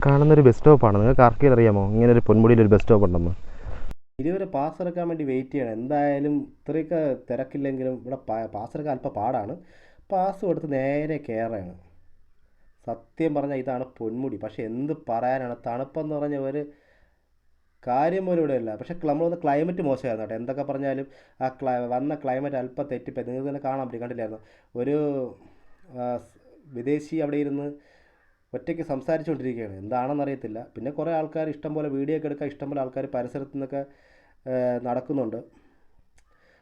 കാണുന്നൊരു ബസ് സ്റ്റോപ്പാണ്. നിങ്ങൾക്ക് ആർക്കെങ്കിലും അറിയാമോ ഇങ്ങനെ ഒരു പൊന്മുടിയിൽ ഒരു ബസ് സ്റ്റോപ്പ് ഉണ്ടെന്ന്? ഇതുവരെ പാസ് എടുക്കാൻ വേണ്ടി വെയിറ്റ് ചെയ്യണം. എന്തായാലും ഇത്രയൊക്കെ തിരക്കില്ലെങ്കിലും ഇവിടെ പാസ് എടുക്കാൻ അല്പം പാടാണ്. പാസ് കൊടുത്ത് നേരെ കയറുകയാണ്. സത്യം പറഞ്ഞാൽ ഇതാണ് പൊന്മുടി. പക്ഷെ എന്ത് പറയാനാണ്, തണുപ്പെന്ന് പറഞ്ഞ ഒരു കാര്യം പോലും ഇവിടെ ഇല്ല. പക്ഷെ നമ്മളൊന്ന് ക്ലൈമറ്റ് മോശമായിരുന്നു കേട്ടോ. എന്തൊക്കെ പറഞ്ഞാലും വന്ന ക്ലൈമറ്റ് അല്പം തെറ്റിപ്പോയി. നിങ്ങൾക്ക് തന്നെ കാണാൻ പറ്റും, കണ്ടില്ലായിരുന്നു? ഒരു ആ, വിദേശി അവിടെ ഇരുന്ന് ഒറ്റയ്ക്ക് സംസാരിച്ചുകൊണ്ടിരിക്കുകയാണ്. എന്താണെന്ന് അറിയത്തില്ല. പിന്നെ കുറേ ആൾക്കാർ ഇഷ്ടംപോലെ വീഡിയോ ഒക്കെ എടുക്കാൻ ഇഷ്ടംപോലെ ആൾക്കാർ പരിസരത്തു നിന്നൊക്കെ നടക്കുന്നുണ്ട്.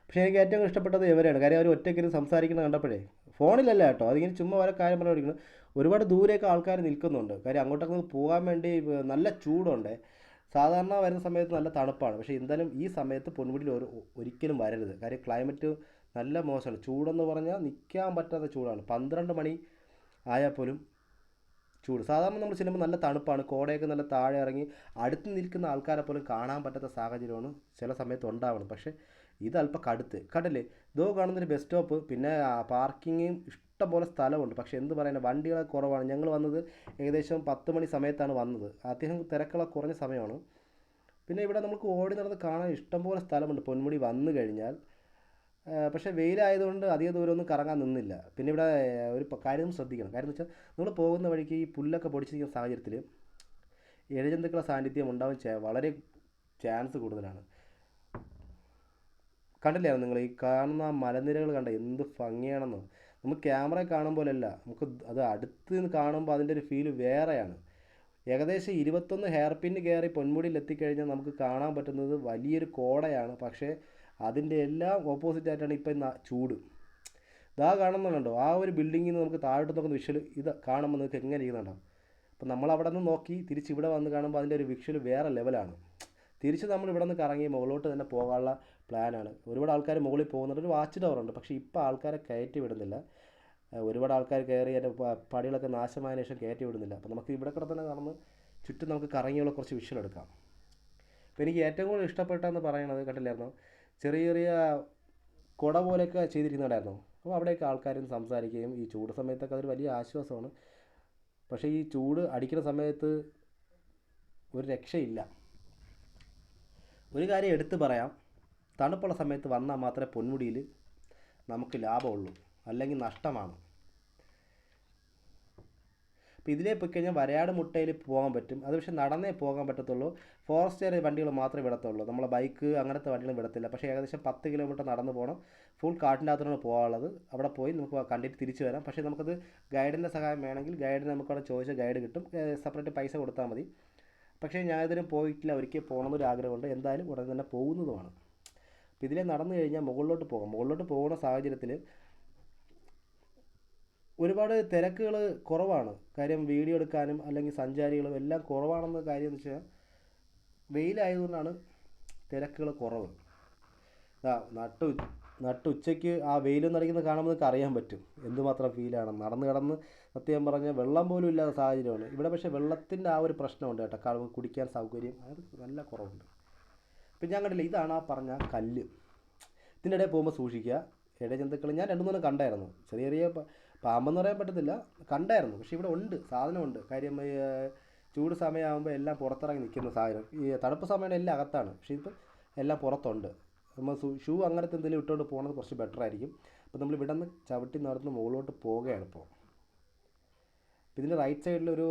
പക്ഷേ എനിക്ക് ഏറ്റവും ഇഷ്ടപ്പെട്ടത് ഇവരെയാണ്. കാര്യം അവർ ഒറ്റയ്ക്കിരുന്ന് സംസാരിക്കുന്നത് കണ്ടപ്പോഴേ, ഫോണിലല്ല കേട്ടോ, അതിങ്ങനെ ചുമ്മാ ഓരോ കാര്യം പറഞ്ഞുകൊണ്ടിരിക്കുന്നു. ഒരുപാട് ദൂരെയൊക്കെ ആൾക്കാർ നിൽക്കുന്നുണ്ട്. കാര്യം അങ്ങോട്ടൊക്കെ പോകാൻ വേണ്ടി നല്ല ചൂടുണ്ട്. സാധാരണ വരുന്ന സമയത്ത് നല്ല തണുപ്പാണ്. പക്ഷേ എന്തായാലും ഈ സമയത്ത് പൊന്മുടിയിൽ ഒരിക്കലും വരരുത്. കാര്യം ക്ലൈമറ്റ് നല്ല മോശമാണ്. ചൂടെന്ന് പറഞ്ഞാൽ നിൽക്കാൻ പറ്റാത്ത ചൂടാണ്. 12 മണി ആയാൽ പോലും ചൂട്. സാധാരണ നമ്മൾ ചെല്ലുമ്പോൾ നല്ല തണുപ്പാണ്, കോടയൊക്കെ നല്ല താഴെ ഇറങ്ങി അടുത്ത് നിൽക്കുന്ന ആൾക്കാരെ പോലും കാണാൻ പറ്റാത്ത സാഹചര്യമാണ് ചില സമയത്ത് ഉണ്ടാവുന്നത്. പക്ഷേ ഇതല്പം കടുത്ത് കണ്ടല്ലേ. ഇതോ കാണുന്നൊരു ബസ് സ്റ്റോപ്പ്, പിന്നെ പാർക്കിങ്ങും ഇഷ്ടംപോലെ സ്ഥലമുണ്ട്. പക്ഷേ എന്ത് പറയാനാണ്, വണ്ടികളൊക്കെ കുറവാണ്. ഞങ്ങൾ വന്നത് ഏകദേശം 10 മണി സമയത്താണ് വന്നത്. അത്യാവശ്യം തിരക്കുള്ള കുറഞ്ഞ സമയമാണ്. പിന്നെ ഇവിടെ നമുക്ക് ഓടി നടന്ന് കാണാൻ ഇഷ്ടംപോലെ സ്ഥലമുണ്ട് പൊന്മുടി വന്നു കഴിഞ്ഞാൽ. പക്ഷേ വെയിലായതുകൊണ്ട് അധിക ദൂരമൊന്നും കറങ്ങാൻ നിന്നില്ല. പിന്നെ ഇവിടെ ഒരു കാര്യം ശ്രദ്ധിക്കണം. കാര്യം എന്ന് വെച്ചാൽ നമ്മൾ പോകുന്ന വഴിക്ക് ഈ പുല്ലൊക്കെ പൊടിച്ചിരിക്കുന്ന സാഹചര്യത്തിൽ ഇഴജന്തുക്കളുടെ സാന്നിധ്യം ഉണ്ടാവാൻ വളരെ ചാൻസ് കൂടുതലാണ്. കണ്ടില്ലായിരുന്നു നിങ്ങൾ ഈ കാണുന്ന മലനിരകൾ? കണ്ട എന്ത് ഭംഗിയാണെന്നോ. നമുക്ക് ക്യാമറ കാണും പോലെയല്ല, നമുക്ക് അത് അടുത്ത് നിന്ന് കാണുമ്പോൾ അതിൻ്റെ ഒരു ഫീല് വേറെയാണ്. ഏകദേശം 21 ഹെയർ പിന്ന് കയറി പൊന്മുടിയിൽ എത്തിക്കഴിഞ്ഞാൽ നമുക്ക് കാണാൻ പറ്റുന്നത് വലിയൊരു കോടയാണ്. പക്ഷേ അതിൻ്റെ എല്ലാം ഓപ്പോസിറ്റ് ആയിട്ടാണ് ഇപ്പം ചൂട്. ഇതാ കാണുന്നുണ്ടോ, ആ ഒരു ബിൽഡിങ്ങിൽ നിന്ന് നമുക്ക് താഴോട്ട് നോക്കുന്ന വിഷ്വൽ ഇത് കാണുമ്പോൾ നിങ്ങൾക്ക് എങ്ങനെ ഇരിക്കുന്നുണ്ടോ? അപ്പം നമ്മൾ അവിടെ നിന്ന് നോക്കി തിരിച്ച് ഇവിടെ വന്ന് കാണുമ്പോൾ അതിൻ്റെ ഒരു വിഷ്വൽ വേറെ ലെവലാണ്. തിരിച്ച് നമ്മൾ ഇവിടെ നിന്ന് കറങ്ങി മുകളിലോട്ട് തന്നെ പോകാനുള്ള പ്ലാനാണ്. ഒരുപാട് ആൾക്കാർ മുകളിൽ പോകുന്നുണ്ട്. ഒരു വാച്ച് ടവറുണ്ട്, പക്ഷേ ഇപ്പോൾ ആൾക്കാരെ കയറ്റി വിടുന്നില്ല. ഒരുപാട് ആൾക്കാർ കയറി അതിൻ്റെ പടികളൊക്കെ നാശമായതിനു ശേഷം കയറ്റി വിടുന്നില്ല. അപ്പോൾ നമുക്ക് ഇവിടെ കൂടെ തന്നെ നടന്ന് ചുറ്റും നമുക്ക് കറങ്ങിയുള്ള കുറച്ച് വിഷ്വൽ എടുക്കാം. അപ്പോൾ എനിക്ക് ഏറ്റവും കൂടുതൽ ഇഷ്ടപ്പെട്ടതെന്ന് പറയുന്നത്, കണ്ടില്ലായിരുന്നോ, ചെറിയ ചെറിയ കുട പോലെയൊക്കെ ചെയ്തിരിക്കുന്നുണ്ടായിരുന്നു. അപ്പോൾ അവിടെയൊക്കെ ആൾക്കാരും സംസാരിക്കുകയും ഈ ചൂട് സമയത്തൊക്കെ അതൊരു വലിയ ആശ്വാസമാണ്. പക്ഷേ ഈ ചൂട് അടിക്കുന്ന സമയത്ത് ഒരു രക്ഷയില്ല. ഒരു കാര്യം എടുത്തു പറയാം, തണുപ്പുള്ള സമയത്ത് വന്നാൽ മാത്രമേ പൊന്മുടിയിൽ നമുക്ക് ലാഭമുള്ളൂ, അല്ലെങ്കിൽ നഷ്ടമാണ്. അപ്പോൾ ഇതിലേ പോയി കഴിഞ്ഞാൽ വരയാട് മുട്ടയിൽ പോകാൻ പറ്റും. അത് പക്ഷേ നടന്നേ പോകാൻ പറ്റത്തുള്ളൂ. ഫോറസ്റ്റ് വണ്ടികൾ മാത്രമേ വിടത്തുള്ളൂ. നമ്മളെ ബൈക്ക് അങ്ങനത്തെ വണ്ടികളും വിടത്തില്ല. പക്ഷേ ഏകദേശം 10 കിലോമീറ്റർ നടന്നു പോകണം. ഫുൾ കാട്ടിൻ്റെ അകത്തുനിന്ന് പോകാനുള്ളത്. അവിടെ പോയി നമുക്ക് കണ്ടിട്ട് തിരിച്ചു വരാം. പക്ഷേ നമുക്കത് ഗൈഡിൻ്റെ സഹായം വേണമെങ്കിൽ ഗൈഡിന് നമുക്കവിടെ ചോദിച്ചാൽ ഗൈഡ് കിട്ടും. സെപ്പറേറ്റ് പൈസ കൊടുത്താൽ മതി. പക്ഷേ ഞാൻ ഇതിനും പോയിട്ടില്ല, ഒരിക്കൽ പോകണമെന്നൊരു ആഗ്രഹമുണ്ട്. എന്തായാലും ഉടൻ തന്നെ പോകുന്നതുമാണ്. അപ്പോൾ ഇതിലേ നടന്നു കഴിഞ്ഞാൽ മുകളിലോട്ട് പോകാം. മുകളിലോട്ട് പോകുന്ന സാഹചര്യത്തിൽ ഒരുപാട് തിരക്കുകൾ കുറവാണ്. കാര്യം വീഡിയോ എടുക്കാനും അല്ലെങ്കിൽ സഞ്ചാരികളും എല്ലാം കുറവാണെന്ന കാര്യം എന്ന് വെച്ചാൽ വെയിലായതുകൊണ്ടാണ് തിരക്കുകൾ കുറവ്. നട്ടുച്ചയ്ക്ക് ആ വെയിലൊന്നും അടിക്കുന്നത് കാണുമ്പോൾ നിങ്ങൾക്ക് അറിയാൻ പറ്റും എന്തുമാത്രം ഫീലാണ്. നടന്ന് കിടന്ന് സത്യം പറഞ്ഞാൽ വെള്ളം പോലും ഇല്ലാത്ത സാഹചര്യമാണ് ഇവിടെ. പക്ഷേ വെള്ളത്തിൻ്റെ ആ ഒരു പ്രശ്നമുണ്ട് കേട്ടോ. കുടിക്കാൻ സൗകര്യം അത് നല്ല കുറവുണ്ട്. ഇപ്പം ഞാൻ കണ്ടില്ല, ഇതാണ് ആ പറഞ്ഞ കല്ല്. ഇതിൻ്റെ ഇടയിൽ പോകുമ്പോൾ സൂക്ഷിക്കുക. ഇഴജന്തുക്കൾ ഞാൻ 2-3 കണ്ടായിരുന്നു. ചെറിയ ചെറിയ പാമ്പെന്ന് പറയാൻ പറ്റത്തില്ല, കണ്ടായിരുന്നു. പക്ഷേ ഇവിടെ ഉണ്ട്, സാധനമുണ്ട്. കാര്യം ചൂട് സമയമാകുമ്പോൾ എല്ലാം പുറത്തിറങ്ങി നിൽക്കുന്ന സാധനം. ഈ തണുപ്പ് സമയം എല്ലാം അകത്താണ്, പക്ഷേ ഇപ്പം എല്ലാം പുറത്തുണ്ട്. നമ്മൾ ഷൂ അങ്ങനത്തെ എന്തെങ്കിലും ഇട്ടുകൊണ്ട് പോകുന്നത് കുറച്ച് ബെറ്റർ ആയിരിക്കും. അപ്പോൾ നമ്മൾ ഇവിടെ നിന്ന് ചവിട്ടി നടന്ന് മുകളിലോട്ട് പോവുകയാണ് ഇപ്പോൾ. അപ്പോൾ ഇതിൻ്റെ റൈറ്റ് സൈഡിലൊരു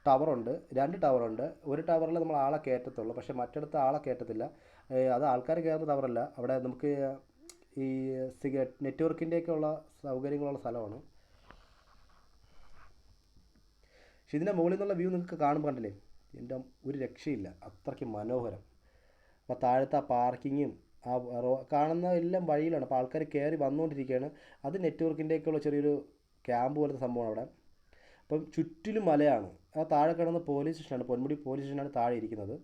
ടവറുണ്ട്, 2 ടവറുണ്ട്. ഒരു ടവറിൽ നമ്മൾ ആളെ കയറ്റത്തുള്ളൂ, പക്ഷേ മറ്റിടത്ത് ആളെ കയറ്റത്തില്ല. അത് ആൾക്കാർ കയറുന്ന ടവറല്ല. അവിടെ നമുക്ക് ഈ നെറ്റ്വർക്കിൻ്റെയൊക്കെ ഉള്ള സൗകര്യങ്ങളുള്ള സ്ഥലമാണ്. പക്ഷെ ഇതിൻ്റെ മുകളിൽ നിന്നുള്ള വ്യൂ നിങ്ങൾക്ക് കാണുമ്പോൾ കണ്ടില്ലേ, എൻ്റെ ഒരു രക്ഷയില്ല, അത്രയ്ക്ക് മനോഹരം. അപ്പോൾ താഴത്തെ ആ പാർക്കിങ്ങും ആ കാണുന്ന എല്ലാം വഴിയിലാണ്. അപ്പോൾ ആൾക്കാർ കയറി വന്നുകൊണ്ടിരിക്കുകയാണ്. അത് നെറ്റ്വർക്കിൻ്റെയൊക്കെയുള്ള ചെറിയൊരു ക്യാമ്പ് പോലത്തെ സംഭവമാണ് അവിടെ. അപ്പം ചുറ്റിലും മലയാണ്. ആ താഴെ കിടന്ന പോലീസ് സ്റ്റേഷനാണ്, പൊന്മുടി പോലീസ് സ്റ്റേഷനാണ് താഴെ ഇരിക്കുന്നത്.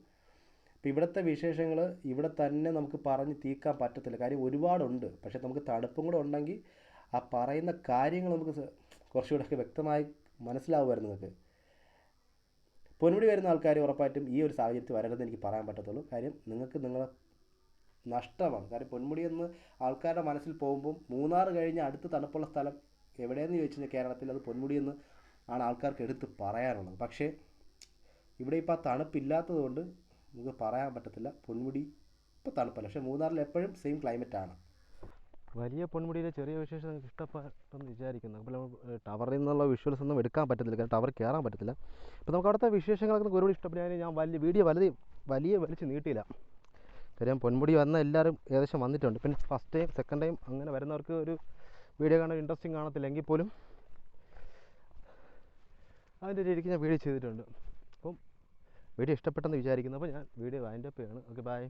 അപ്പോൾ ഇവിടുത്തെ വിശേഷങ്ങൾ ഇവിടെ തന്നെ നമുക്ക് പറഞ്ഞ് തീർക്കാൻ പറ്റത്തില്ല. കാര്യം ഒരുപാടുണ്ട്. പക്ഷേ നമുക്ക് തണുപ്പും കൂടെ ഉണ്ടെങ്കിൽ ആ പറയുന്ന കാര്യങ്ങൾ നമുക്ക് കുറച്ചുകൂടെയൊക്കെ വ്യക്തമായി മനസ്സിലാവുമായിരുന്നു നിങ്ങൾക്ക്. പൊന്മുടി വരുന്ന ആൾക്കാർ ഉറപ്പായിട്ടും ഈ ഒരു സാഹചര്യത്തിൽ വരരുതെന്ന് എനിക്ക് പറയാൻ പറ്റത്തുള്ളൂ. കാര്യം നിങ്ങൾക്ക് നിങ്ങളെ നഷ്ടമാണ്. കാര്യം പൊന്മുടി എന്ന് ആൾക്കാരുടെ മനസ്സിൽ പോകുമ്പം മൂന്നാർ കഴിഞ്ഞ് അടുത്ത് തണുപ്പുള്ള സ്ഥലം എവിടെയെന്ന് ചോദിച്ചു കഴിഞ്ഞാൽ കേരളത്തിൽ അത് പൊന്മുടി എന്ന് ആണ് ആൾക്കാർക്ക് എടുത്ത് പറയാനുള്ളത്. പക്ഷേ ഇവിടെ ഇപ്പോൾ ആ തണുപ്പില്ലാത്തത് കൊണ്ട് നമുക്ക് പറയാൻ പറ്റത്തില്ല. പൊന്മുടി ഇപ്പോൾ തണുപ്പല്ല, പക്ഷേ മൂന്നാറിൽ എപ്പോഴും സെയിം ക്ലൈമറ്റാണ്. വലിയ പൊന്മുടിയിലെ ചെറിയ വിശേഷം നിങ്ങൾക്ക് ഇഷ്ടപ്പെട്ടെന്ന് വിചാരിക്കുന്നു. അപ്പോൾ നമ്മൾ ടവറിൽ നിന്നുള്ള വിഷ്വൽസ് ഒന്നും എടുക്കാൻ പറ്റത്തില്ല, കാരണം ടവർ കയറാൻ പറ്റത്തില്ല. അപ്പോൾ നമുക്ക് അവിടുത്തെ വിശേഷങ്ങളൊക്കെ നമുക്ക് ഒരുപാട് ഇഷ്ടപ്പെട്ടാൽ ഞാൻ വീഡിയോ വലിച്ച് നീട്ടിയില്ല. കാര്യം പൊന്മുടി വന്ന എല്ലാവരും ഏകദേശം വന്നിട്ടുണ്ട്. പിന്നെ ഫസ്റ്റ് ടൈം സെക്കൻഡ് ടൈം അങ്ങനെ വരുന്നവർക്ക് ഒരു വീഡിയോ കാണാൻ ഇൻട്രസ്റ്റിംഗ് കാണത്തില്ല എങ്കിൽ പോലും അതിൻ്റെ രീതിക്ക് ഞാൻ വീഡിയോ ചെയ്തിട്ടുണ്ട്. അപ്പം വീഡിയോ ഇഷ്ടപ്പെട്ടെന്ന് വിചാരിക്കുന്നു. അപ്പോൾ ഞാൻ വീഡിയോ വൈൻഡപ്പ് ചെയ്യാണ്. Okay, by.